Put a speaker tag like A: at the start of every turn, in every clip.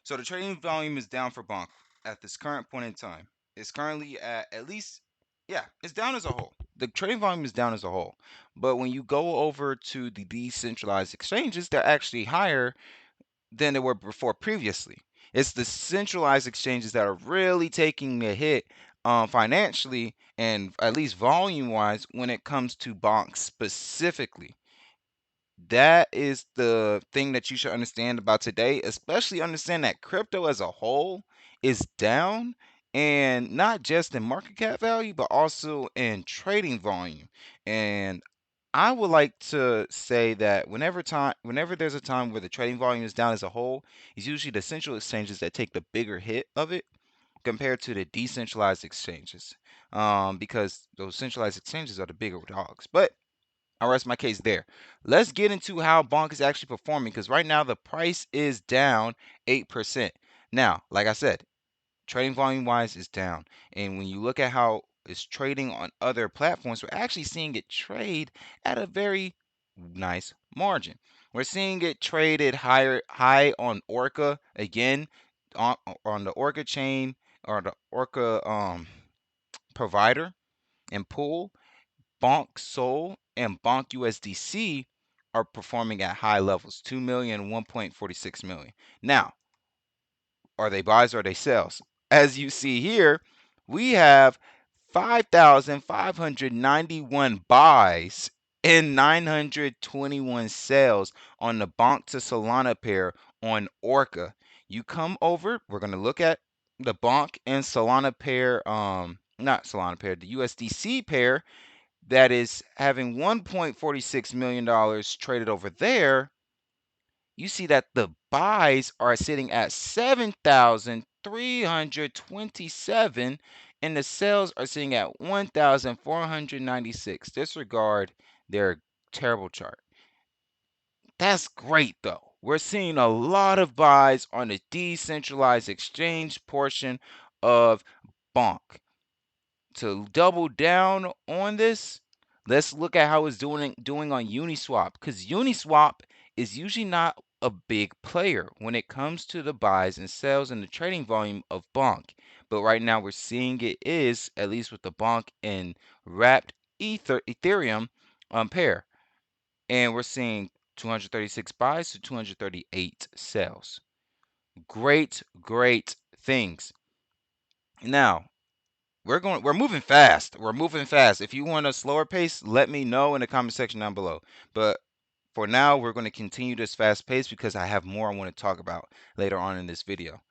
A: So the trading volume is down for Bonk at this current point in time. It's currently at least, yeah, it's down as a whole. The trading volume is down as a whole. But when you go over to the decentralized exchanges, they're actually higher than they were before previously. It's the centralized exchanges that are really taking a hit financially and at least volume wise when it comes to Bonk specifically. That is the thing that you should understand about today, especially understand that crypto as a whole is down, and not just in market cap value, but also in trading volume. And I would like to say that whenever there's a time where the trading volume is down as a whole, it's usually the central exchanges that take the bigger hit of it compared to the decentralized exchanges, because those centralized exchanges are the bigger dogs. But I'll rest my case there. Let's get into how Bonk is actually performing because right now the price is down 8%. Now, like I said, trading volume wise is down. And when you look at how it's trading on other platforms, we're actually seeing it trade at a very nice margin. We're seeing it traded high on Orca again, on the Orca chain or the Orca provider and pool. Bonk Sol and Bonk USDC are performing at high levels, 2 million and 1.46 million. Now, are they buys or are they sells? As you see here, we have 5,591 buys and 921 sales on the Bonk to Solana pair on Orca. You come over, we're going to look at the Bonk and Solana pair, not Solana pair, the USDC pair that is having $1.46 million traded over there. You see that the buys are sitting at 7,327 and the sales are sitting at 1,496. Disregard their terrible chart. That's great though. We're seeing a lot of buys on the decentralized exchange portion of Bonk. To double down on this, let's look at how it's doing on Uniswap, because Uniswap is usually not a big player when it comes to the buys and sells and the trading volume of Bonk. But right now we're seeing it is, at least with the Bonk and wrapped Ethereum pair. And we're seeing 236 buys to 238 sells. Great, great things. Now, we're moving fast. We're moving fast. If you want a slower pace, let me know in the comment section down below. But for now, we're going to continue this fast pace because I have more I want to talk about later on in this video.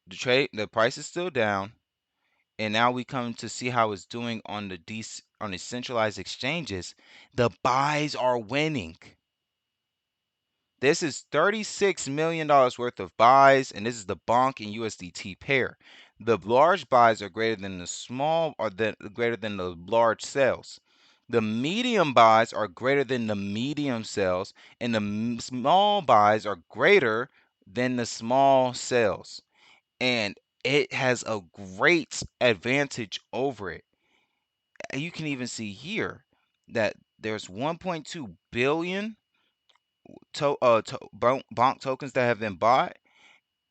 A: The price is still down, and now we come to see how it's doing on the centralized exchanges. The buys are winning. This is $36 million worth of buys, and this is the Bonk and USDT pair. The large buys are greater than the small, or greater than the large sales. The medium buys are greater than the medium sales, and the small buys are greater than the small sales. And it has a great advantage over it. You can even see here that there's 1.2 billion Bonk tokens that have been bought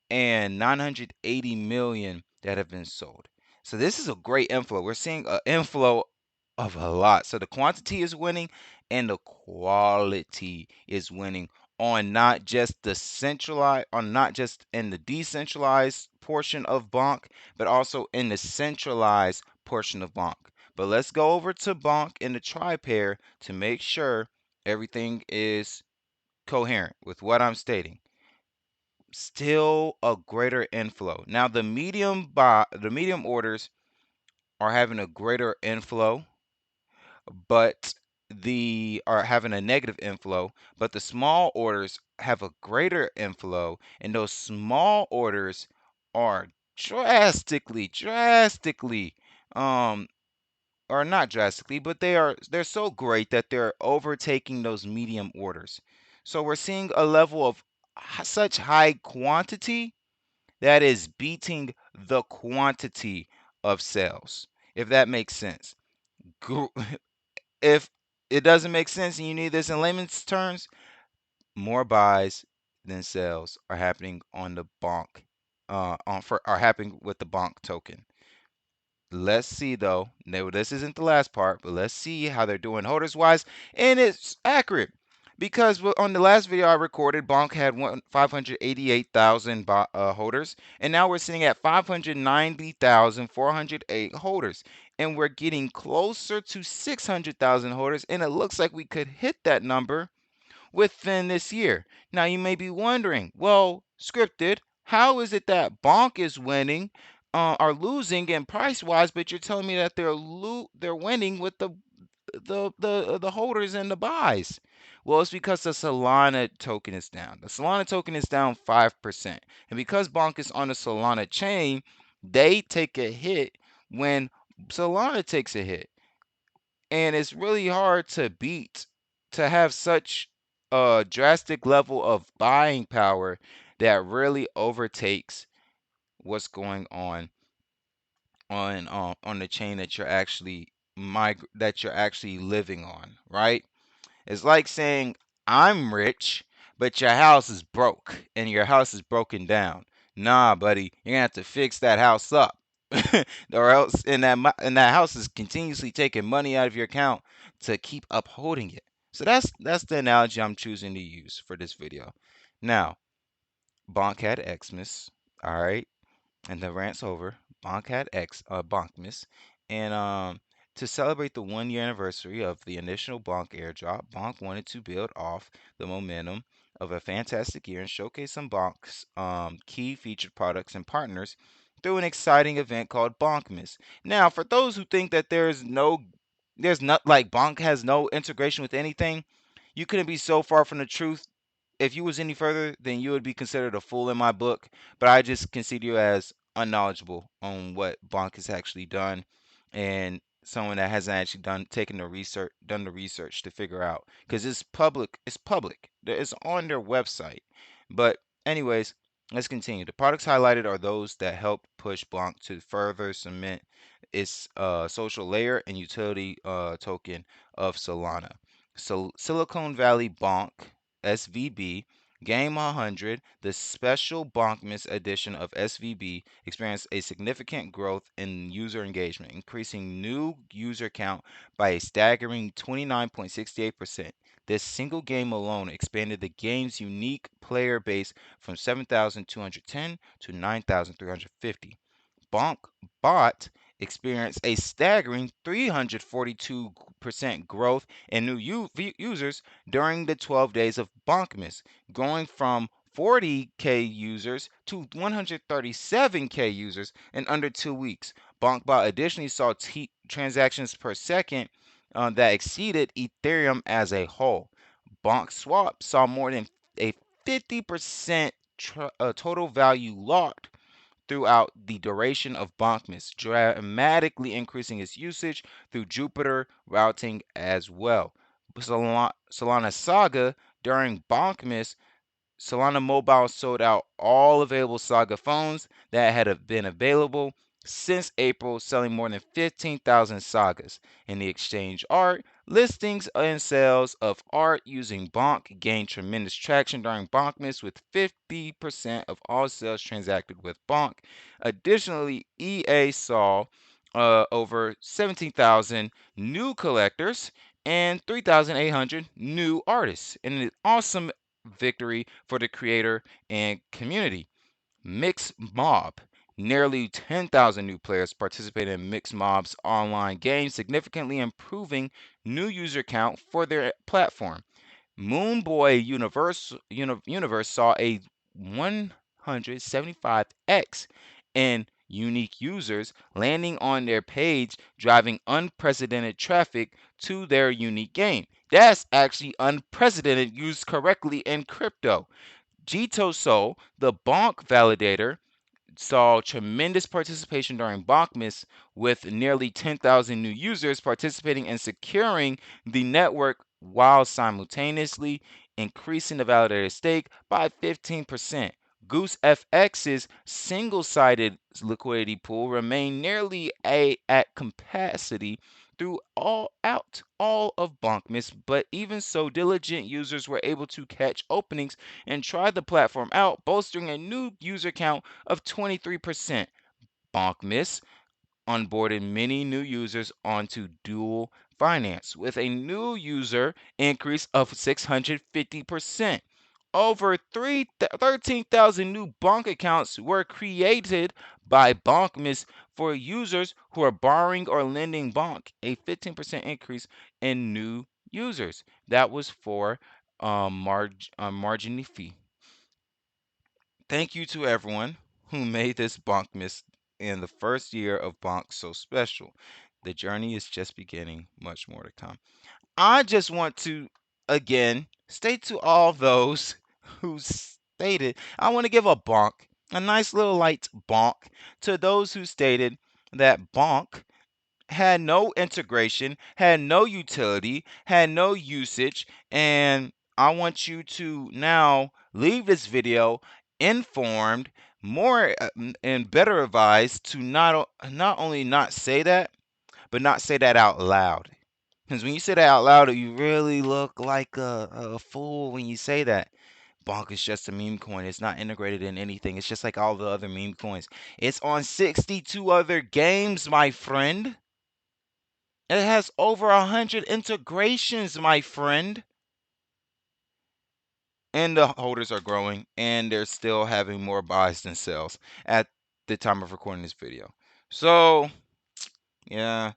A: and 980 million that have been sold. So this is a great inflow. We're seeing an inflow of a lot. So the quantity is winning and the quality is winning on not just the centralized, on not just in the decentralized portion of Bonk, but also in the centralized portion of Bonk. But let's go over to Bonk in the tri pair to make sure everything is coherent with what I'm stating. Still a greater inflow. Now the medium orders are having a greater inflow, but the are having a negative inflow, but the small orders have a greater inflow, and those small orders are drastically um or not drastically, but they're so great that they're overtaking those medium orders. So we're seeing a level of such high quantity that is beating the quantity of sales, if that makes sense. If it doesn't make sense and you need this in layman's terms, more buys than sales are happening on the Bonk are happening with the Bonk token. Let's see though. No, this isn't the last part, but let's see how they're doing holders wise, and it's accurate because on the last video I recorded, Bonk had 588,000 holders, and now we're sitting at 590,408 holders, and we're getting closer to 600,000 holders, and it looks like we could hit that number within this year. Now you may be wondering, well, scripted, how is it that Bonk is winning, are losing in price wise, but you're telling me that they're winning with the holders and the buys? Well, it's because the Solana token is down. The Solana token is down 5%. And because Bonk is on the Solana chain, they take a hit when Solana takes a hit, and it's really hard to beat, to have such a drastic level of buying power that really overtakes what's going on the chain that you're actually living on, right? It's like saying, I'm rich, but your house is broke and your house is broken down. Nah, buddy, you're gonna have to fix that house up. Or else and that house is continuously taking money out of your account to keep upholding it. So that's the analogy I'm choosing to use for this video. Now, Bonk had Xmas, all right, and the rant's over. Bonk had Bonkmas, and to celebrate the 1 year anniversary of the initial Bonk airdrop, Bonk wanted to build off the momentum of a fantastic year and showcase some Bonk's key featured products and partners through an exciting event called Bonkmas. Now, for those who think that there's not like Bonk has no integration with anything, you couldn't be so far from the truth. If you was any further, then you would be considered a fool in my book. But I just consider you as unknowledgeable on what Bonk has actually done, and someone that hasn't actually done the research to figure out, because it's public. It's public. It's on their website. But anyways, let's continue. The products highlighted are those that help push Bonk to further cement its social layer and utility token of Solana. So Silicon Valley Bonk SVB, Game 100, the special Bonkmas edition of SVB, experienced a significant growth in user engagement, increasing new user count by a staggering 29.68%. This single game alone expanded the game's unique player base from 7,210 to 9,350. Bonk Bot experienced a staggering 342% growth in new users during the 12 days of Bonkmas, growing from 40K users to 137K users in under 2 weeks. BonkBot additionally saw transactions per second that exceeded Ethereum as a whole. BonkSwap saw more than a 50% total value locked throughout the duration of Bonkmas, dramatically increasing its usage through Jupiter routing as well. Solana Saga during Bonkmas, Solana Mobile sold out all available Saga phones that had been available since April, selling more than 15,000 Sagas. In the exchange art, listings and sales of art using Bonk gained tremendous traction during Bonkmas, with 50% of all sales transacted with Bonk. Additionally, EA saw over 17,000 new collectors and 3,800 new artists, in an awesome victory for the creator and community. Mixed Mob. Nearly 10,000 new players participated in Mixed Mob's online game, significantly improving new user count for their platform. Moonboy Universe saw a 175x in unique users landing on their page, driving unprecedented traffic to their unique game. That's actually unprecedented used correctly in crypto. Jito Soul, the Bonk validator, saw tremendous participation during Bonkmas, with nearly 10,000 new users participating and securing the network while simultaneously increasing the validator stake by 15%. Goose FX's single sided liquidity pool remained nearly at capacity, through all of Bonkmas, but even so, diligent users were able to catch openings and try the platform out, bolstering a new user count of 23%. Bonkmas onboarded many new users onto dual finance with a new user increase of 650%. Over 13,000 new Bonk accounts were created by Bonkmas for users who are borrowing or lending Bonk, a 15% increase in new users. That was for margin fee. Thank you to everyone who made this Bonkmas in the first year of Bonk so special. The journey is just beginning, much more to come. I just want to again state to all those who stated, I want to give a bonk, a nice little light bonk to those who stated that bonk had no integration, had no utility, had no usage, and I want you to now leave this video informed, more and better advised to not only not say that, but not say that out loud. Because when you say that out loud, you really look like a fool when you say that. Bonk is just a meme coin. It's not integrated in anything. It's just like all the other meme coins. It's on 62 other games, my friend. It has over 100 integrations, my friend. And the holders are growing, and they're still having more buys than sales at the time of recording this video. So, yeah,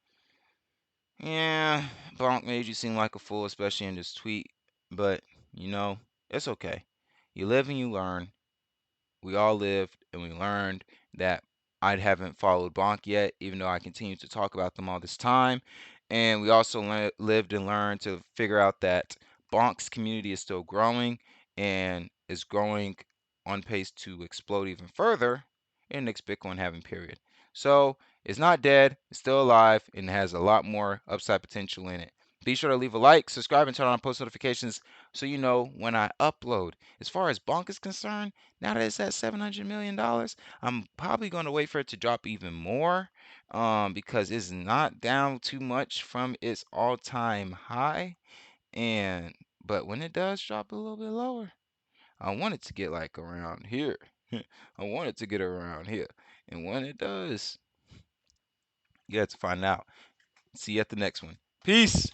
A: yeah, Bonk made you seem like a fool, especially in this tweet. But, it's okay. You live and you learn. We all lived and we learned that I haven't followed Bonk yet, even though I continue to talk about them all this time. And we also lived and learned to figure out that Bonk's community is still growing and is growing on pace to explode even further in the next Bitcoin halving period. So it's not dead, it's still alive, and has a lot more upside potential in it. Be sure to leave a like, subscribe, and turn on post notifications so you know when I upload. As far as Bonk is concerned, now that it's at $700 million, I'm probably going to wait for it to drop even more, because it's not down too much from its all-time high. And but when it does drop a little bit lower, I want it to get like around here. I want it to get around here. And when it does, you have to find out. See you at the next one. Peace.